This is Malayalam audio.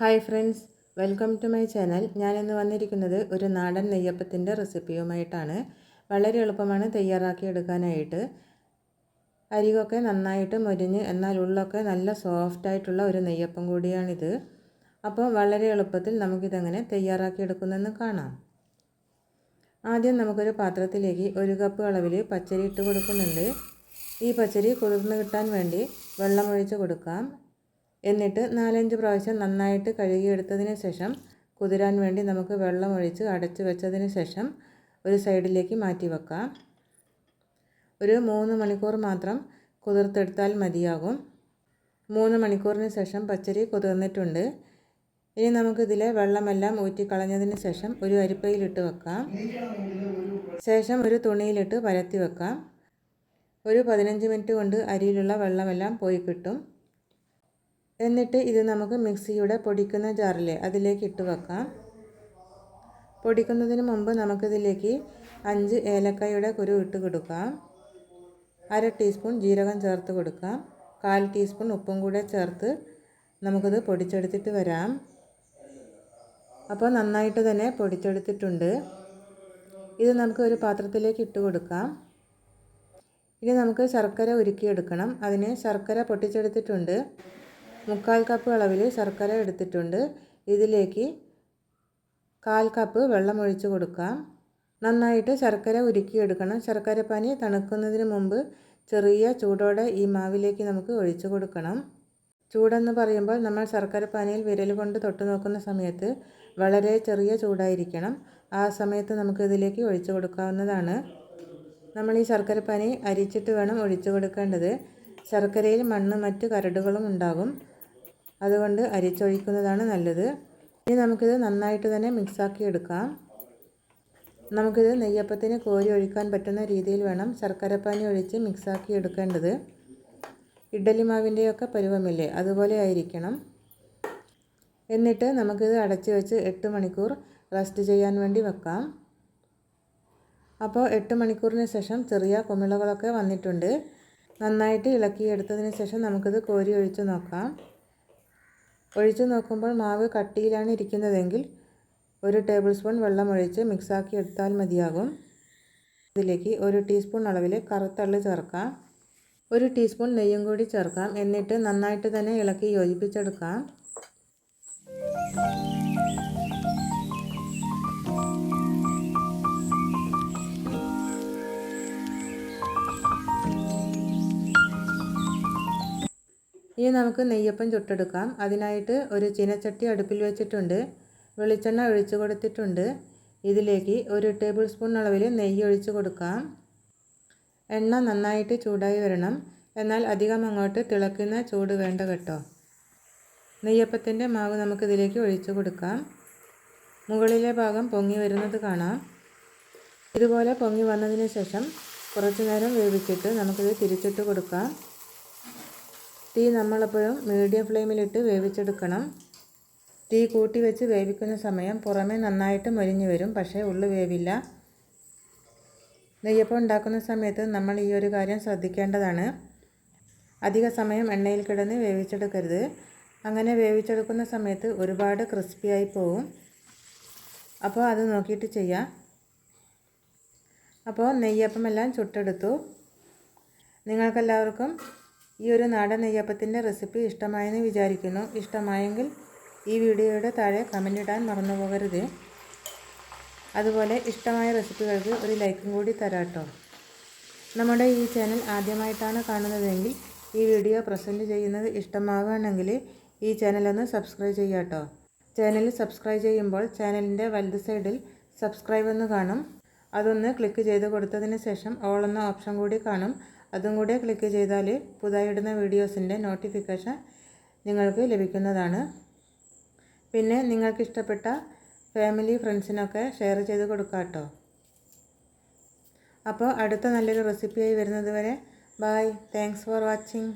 Hi friends, welcome to my channel. ഞാനിന്ന് വന്നിരിക്കുന്നത് ഒരു നാടൻ നെയ്യപ്പത്തിൻ്റെ റെസിപ്പിയുമായിട്ടാണ്. വളരെ എളുപ്പമാണ് തയ്യാറാക്കിയെടുക്കാനായിട്ട്. അരികൊക്കെ നന്നായിട്ട് മൊരിഞ്ഞ് എന്നാൽ ഉള്ളൊക്കെ നല്ല സോഫ്റ്റായിട്ടുള്ള ഒരു നെയ്യപ്പം കൂടിയാണിത്. അപ്പോൾ വളരെ എളുപ്പത്തിൽ നമുക്കിതെങ്ങനെ തയ്യാറാക്കിയെടുക്കുന്നതെന്ന് കാണാം. ആദ്യം നമുക്കൊരു പാത്രത്തിലേക്ക് 1 കപ്പ് അളവിൽ പച്ചരി ഇട്ട് കൊടുക്കുന്നുണ്ട്. ഈ പച്ചരി കുതിർന്ന് കിട്ടാൻ വേണ്ടി വെള്ളമൊഴിച്ച് കൊടുക്കാം. എന്നിട്ട് 4-5 പ്രാവശ്യം നന്നായിട്ട് കഴുകിയെടുത്തതിന് ശേഷം കുതിരാൻ വേണ്ടി നമുക്ക് വെള്ളമൊഴിച്ച് അടച്ചു വെച്ചതിന് ശേഷം ഒരു സൈഡിലേക്ക് മാറ്റി വെക്കാം. ഒരു 3 മണിക്കൂർ മാത്രം കുതിർത്തെടുത്താൽ മതിയാകും. 3 മണിക്കൂറിന് ശേഷം പച്ചരി കുതിർന്നിട്ടുണ്ട്. ഇനി നമുക്കിതിലെ വെള്ളമെല്ലാം ഊറ്റിക്കളഞ്ഞതിന് ശേഷം ഒരു അരിപ്പയിലിട്ട് വെക്കാം. ശേഷം ഒരു തുണിയിലിട്ട് പരത്തി വെക്കാം. ഒരു 15 മിനിറ്റ് കൊണ്ട് അരിയിലുള്ള വെള്ളമെല്ലാം പോയി കിട്ടും. എന്നിട്ട് ഇത് നമുക്ക് മിക്സിയുടെ പൊടിക്കുന്ന ജാറിൽ അതിലേക്ക് ഇട്ട് വെക്കാം. പൊടിക്കുന്നതിന് മുമ്പ് നമുക്കിതിലേക്ക് 5 ഏലക്കായുടെ കുരു ഇട്ട് കൊടുക്കാം. 1/2 ടീസ്പൂൺ ജീരകം ചേർത്ത് കൊടുക്കാം. 1/4 ടീസ്പൂൺ ഉപ്പും കൂടെ ചേർത്ത് നമുക്കിത് പൊടിച്ചെടുത്തിട്ട് വരാം. അപ്പോൾ നന്നായിട്ട് തന്നെ പൊടിച്ചെടുത്തിട്ടുണ്ട്. ഇത് നമുക്ക് ഒരു പാത്രത്തിലേക്ക് ഇട്ട് കൊടുക്കാം. ഇനി നമുക്ക് ശർക്കര ഉരുക്കിയെടുക്കണം. അതിന് ശർക്കര പൊട്ടിച്ചെടുത്തിട്ടുണ്ട്. 1/4 കപ്പ് അളവിൽ ശർക്കര എടുത്തിട്ടുണ്ട്. ഇതിലേക്ക് 1/4 കപ്പ് വെള്ളം ഒഴിച്ച് കൊടുക്കാം. നന്നായിട്ട് ശർക്കര ഉരുക്കിയെടുക്കണം. ശർക്കരപ്പാനി തണുക്കുന്നതിന് മുമ്പ് ചെറിയ ചൂടോടെ ഈ മാവിലേക്ക് നമുക്ക് ഒഴിച്ചു കൊടുക്കണം. ചൂടെന്ന് പറയുമ്പോൾ നമ്മൾ ശർക്കരപ്പാനിയിൽ വിരൽ കൊണ്ട് തൊട്ട് നോക്കുന്ന സമയത്ത് വളരെ ചെറിയ ചൂടായിരിക്കണം. ആ സമയത്ത് നമുക്ക് ഇതിലേക്ക് ഒഴിച്ചു കൊടുക്കാവുന്നതാണ്. നമ്മൾ ഈ ശർക്കരപ്പാനി അരിച്ചിട്ട് വേണം ഒഴിച്ചു കൊടുക്കേണ്ടത്. ശർക്കരയിൽ മണ്ണ് മറ്റ് കരടുകളും ഉണ്ടാകും. അതുകൊണ്ട് അരിച്ചൊഴിക്കുന്നതാണ് നല്ലത്. ഇനി നമുക്കിത് നന്നായിട്ട് തന്നെ മിക്സാക്കി എടുക്കാം. നമുക്കിത് നെയ്യപ്പത്തിന് കോരി ഒഴിക്കാൻ പറ്റുന്ന രീതിയിൽ വേണം ശർക്കരപ്പാനി ഒഴിച്ച് മിക്സാക്കി എടുക്കേണ്ടത്. ഇഡ്ഡലി മാവിൻ്റെയൊക്കെ പരുവമില്ലേ, അതുപോലെ ആയിരിക്കണം. എന്നിട്ട് നമുക്കിത് അടച്ചു വെച്ച് 8 മണിക്കൂർ റെസ്റ്റ് ചെയ്യാൻ വേണ്ടി വെക്കാം. അപ്പോൾ 8 മണിക്കൂറിന് ശേഷം ചെറിയ കുമിളകളൊക്കെ വന്നിട്ടുണ്ട്. നന്നായിട്ട് ഇളക്കിയെടുത്തതിന് ശേഷം നമുക്കിത് കോരി ഒഴിച്ച് നോക്കാം. ഒഴിച്ച് നോക്കുമ്പോൾ മാവ് കട്ടിയിലാണ് ഇരിക്കുന്നതെങ്കിൽ 1 ടേബിൾ സ്പൂൺ വെള്ളം ഒഴിച്ച് മിക്സാക്കി എടുത്താൽ മതിയാകും. ഇതിലേക്ക് 1 ടീസ്പൂൺ അളവിൽ കറുത്തള്ളി ചേർക്കാം. 1 ടീസ്പൂൺ നെയ്യും കൂടി ചേർക്കാം. എന്നിട്ട് നന്നായിട്ട് തന്നെ ഇളക്കി യോജിപ്പിച്ചെടുക്കാം. ഇനി നമുക്ക് നെയ്യപ്പം ചുട്ടെടുക്കാം. അതിനായിട്ട് ഒരു ചീനച്ചട്ടി അടുപ്പിൽ വെച്ചിട്ടുണ്ട്. വെളിച്ചെണ്ണ ഒഴിച്ചു കൊടുത്തിട്ടുണ്ട്. ഇതിലേക്ക് 1 ടേബിൾ സ്പൂൺ അളവിൽ നെയ്യ് ഒഴിച്ച് കൊടുക്കാം. എണ്ണ നന്നായിട്ട് ചൂടായി വരണം. എന്നാൽ അധികം അങ്ങോട്ട് തിളക്കുന്ന ചൂട് വേണ്ട കേട്ടോ. നെയ്യപ്പത്തിൻ്റെ മാവ് നമുക്കിതിലേക്ക് ഒഴിച്ചു കൊടുക്കാം. മുകളിലെ ഭാഗം പൊങ്ങി വരുന്നത് കാണാം. ഇതുപോലെ പൊങ്ങി വന്നതിന് ശേഷം കുറച്ചു നേരം വേവിച്ചിട്ട് നമുക്കിത് തിരിച്ചിട്ട് കൊടുക്കാം. തീ നമ്മളെപ്പോഴും മീഡിയം ഫ്ലെയിമിലിട്ട് വേവിച്ചെടുക്കണം. തീ കൂട്ടി വെച്ച് വേവിക്കുന്ന സമയം പുറമേ നന്നായിട്ട് മൊരിഞ്ഞു വരും, പക്ഷേ ഉള്ളു വേവില്ല. നെയ്യപ്പം ഉണ്ടാക്കുന്ന സമയത്ത് നമ്മൾ ഈ ഒരു കാര്യം ശ്രദ്ധിക്കേണ്ടതാണ്. അധിക സമയം എണ്ണയിൽ കിടന്ന് വേവിച്ചെടുക്കരുത്. അങ്ങനെ വേവിച്ചെടുക്കുന്ന സമയത്ത് ഒരുപാട് ക്രിസ്പിയായി പോവും. അപ്പോൾ അത് നോക്കിയിട്ട് ചെയ്യാം. അപ്പോൾ നെയ്യപ്പമെല്ലാം ചുട്ടെടുത്തു. നിങ്ങൾക്കെല്ലാവർക്കും ഈ ഒരു നാടൻ നെയ്യപ്പത്തിൻ്റെ റെസിപ്പി ഇഷ്ടമായെന്ന് വിചാരിക്കുന്നു. ഇഷ്ടമായെങ്കിൽ ഈ വീഡിയോയുടെ താഴെ കമൻ്റ് ഇടാൻ മറന്നു പോകരുത്. അതുപോലെ ഇഷ്ടമായ റെസിപ്പികൾക്ക് ഒരു ലൈക്കും കൂടി തരാട്ടോ. നമ്മുടെ ഈ ചാനൽ ആദ്യമായിട്ടാണ് കാണുന്നതെങ്കിൽ ഈ വീഡിയോ പ്രസൻറ്റ് ചെയ്യുന്നത് ഇഷ്ടമാവുകയാണെങ്കിൽ ഈ ചാനലൊന്ന് സബ്സ്ക്രൈബ് ചെയ്യാട്ടോ. ചാനൽ സബ്സ്ക്രൈബ് ചെയ്യുമ്പോൾ ചാനലിൻ്റെ വലത് സൈഡിൽ സബ്സ്ക്രൈബ് എന്ന് കാണും. അതൊന്ന് ക്ലിക്ക് ചെയ്ത് കൊടുത്തതിന് ശേഷം ഓൾ എന്ന ഓപ്ഷൻ കൂടി കാണും. അതും കൂടെ ക്ലിക്ക് ചെയ്താൽ പുതിയയിടുന്ന വീഡിയോസിൻ്റെ നോട്ടിഫിക്കേഷൻ നിങ്ങൾക്ക് ലഭിക്കുന്നതാണ്. പിന്നെ നിങ്ങൾക്ക് ഇഷ്ടപ്പെട്ട ഫാമിലി ഫ്രണ്ട്സിനൊക്കെ ഷെയർ ചെയ്ത് കൊടുക്കാം കേട്ടോ. അപ്പോൾ അടുത്ത നല്ലൊരു റെസിപ്പിയായി വരുന്നത് വരെ ബൈ. Thanks for watching.